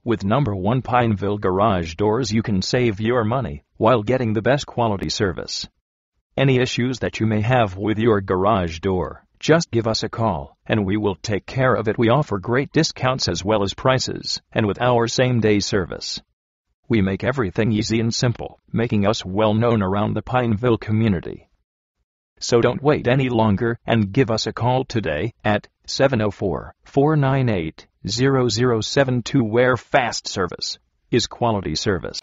With #1 Pineville Garage Doors, you can save your money while getting the best quality service. Any issues that you may have with your garage door, just give us a call and we will take care of it. We offer great discounts as well as prices, and with our same-day service. We make everything easy and simple, making us well known around the Pineville community. So don't wait any longer and give us a call today at 704-498-0072, where fast service is quality service.